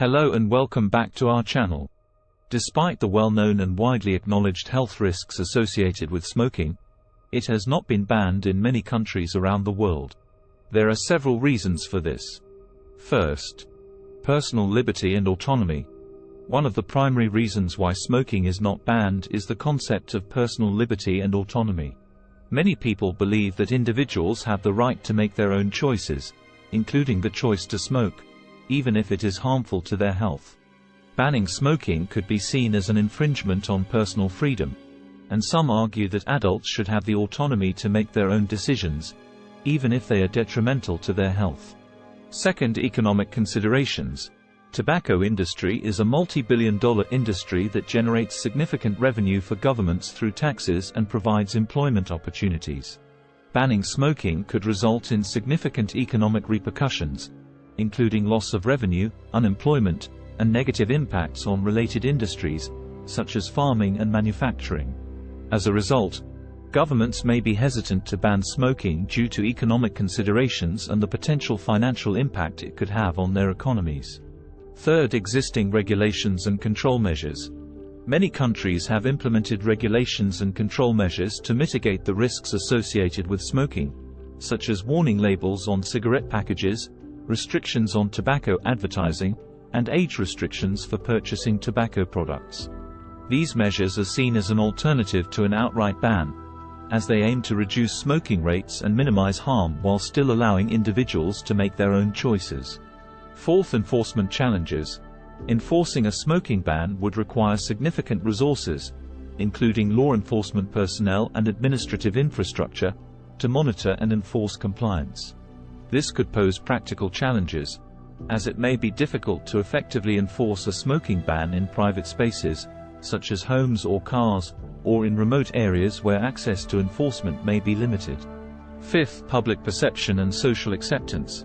Hello and welcome back to our channel. Despite the well-known and widely acknowledged health risks associated with smoking, it has not been banned in many countries around the world. There are several reasons for this. First, personal liberty and autonomy. One of the primary reasons why smoking is not banned is the concept of personal liberty and autonomy. Many people believe that individuals have the right to make their own choices, including the choice to smoke, even if it is harmful to their health. Banning smoking could be seen as an infringement on personal freedom, and some argue that adults should have the autonomy to make their own decisions, even if they are detrimental to their health. Second, economic considerations. Tobacco industry is a multi-billion-dollar industry that generates significant revenue for governments through taxes and provides employment opportunities. Banning smoking could result in significant economic repercussions, including loss of revenue, unemployment, and negative impacts on related industries, such as farming and manufacturing. As a result, governments may be hesitant to ban smoking due to economic considerations and the potential financial impact it could have on their economies. Third, existing regulations and control measures. Many countries have implemented regulations and control measures to mitigate the risks associated with smoking, such as warning labels on cigarette packages, restrictions on tobacco advertising, and age restrictions for purchasing tobacco products. These measures are seen as an alternative to an outright ban, as they aim to reduce smoking rates and minimize harm while still allowing individuals to make their own choices. Fourth, enforcement challenges. Enforcing a smoking ban would require significant resources, including law enforcement personnel and administrative infrastructure, to monitor and enforce compliance. This could pose practical challenges, as it may be difficult to effectively enforce a smoking ban in private spaces, such as homes or cars, or in remote areas where access to enforcement may be limited. Fifth, public perception and social acceptance.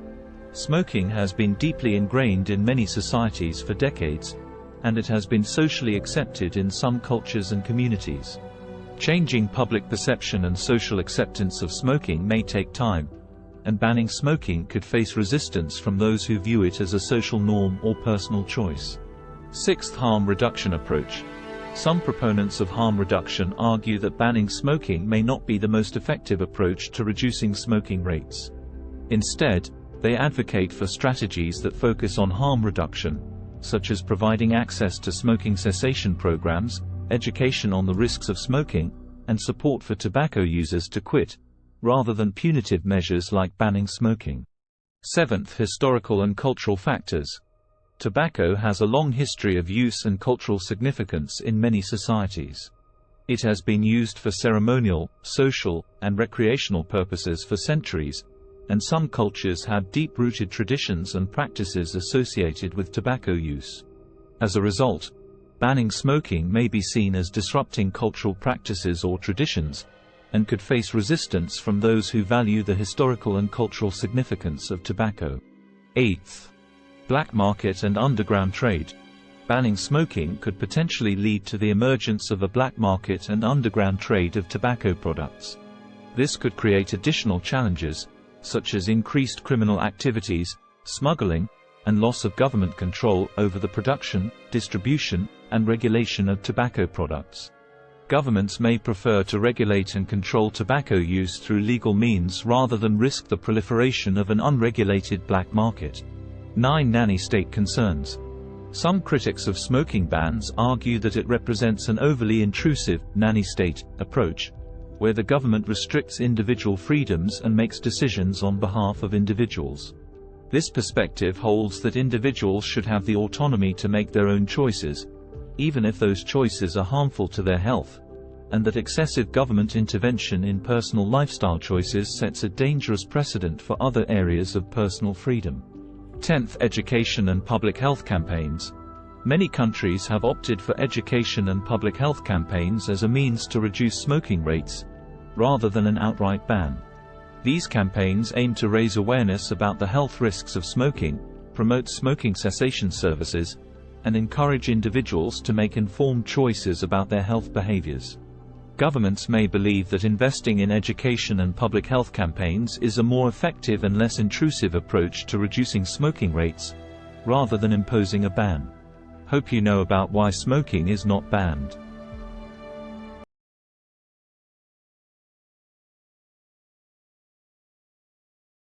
Smoking has been deeply ingrained in many societies for decades, and it has been socially accepted in some cultures and communities. Changing public perception and social acceptance of smoking may take time, and banning smoking could face resistance from those who view it as a social norm or personal choice. Sixth, harm reduction approach. Some proponents of harm reduction argue that banning smoking may not be the most effective approach to reducing smoking rates. Instead, they advocate for strategies that focus on harm reduction, such as providing access to smoking cessation programs, education on the risks of smoking, and support for tobacco users to quit, rather than punitive measures like banning smoking. Seventh, historical and cultural factors. Tobacco has a long history of use and cultural significance in many societies. It has been used for ceremonial, social, and recreational purposes for centuries, and some cultures have deep-rooted traditions and practices associated with tobacco use. As a result, banning smoking may be seen as disrupting cultural practices or traditions, and could face resistance from those who value the historical and cultural significance of tobacco. Eighth, black market and underground trade. Banning smoking could potentially lead to the emergence of a black market and underground trade of tobacco products. This could create additional challenges, such as increased criminal activities, smuggling, and loss of government control over the production, distribution, and regulation of tobacco products. Governments may prefer to regulate and control tobacco use through legal means rather than risk the proliferation of an unregulated black market. 9. Nanny-state concerns. Some critics of smoking bans argue that it represents an overly intrusive, nanny-state approach, where the government restricts individual freedoms and makes decisions on behalf of individuals. This perspective holds that individuals should have the autonomy to make their own choices, even if those choices are harmful to their health, and that excessive government intervention in personal lifestyle choices sets a dangerous precedent for other areas of personal freedom. 10th, education and public health campaigns. Many countries have opted for education and public health campaigns as a means to reduce smoking rates, rather than an outright ban. These campaigns aim to raise awareness about the health risks of smoking, promote smoking cessation services, and encourage individuals to make informed choices about their health behaviors. Governments may believe that investing in education and public health campaigns is a more effective and less intrusive approach to reducing smoking rates, rather than imposing a ban. Hope you know about why smoking is not banned.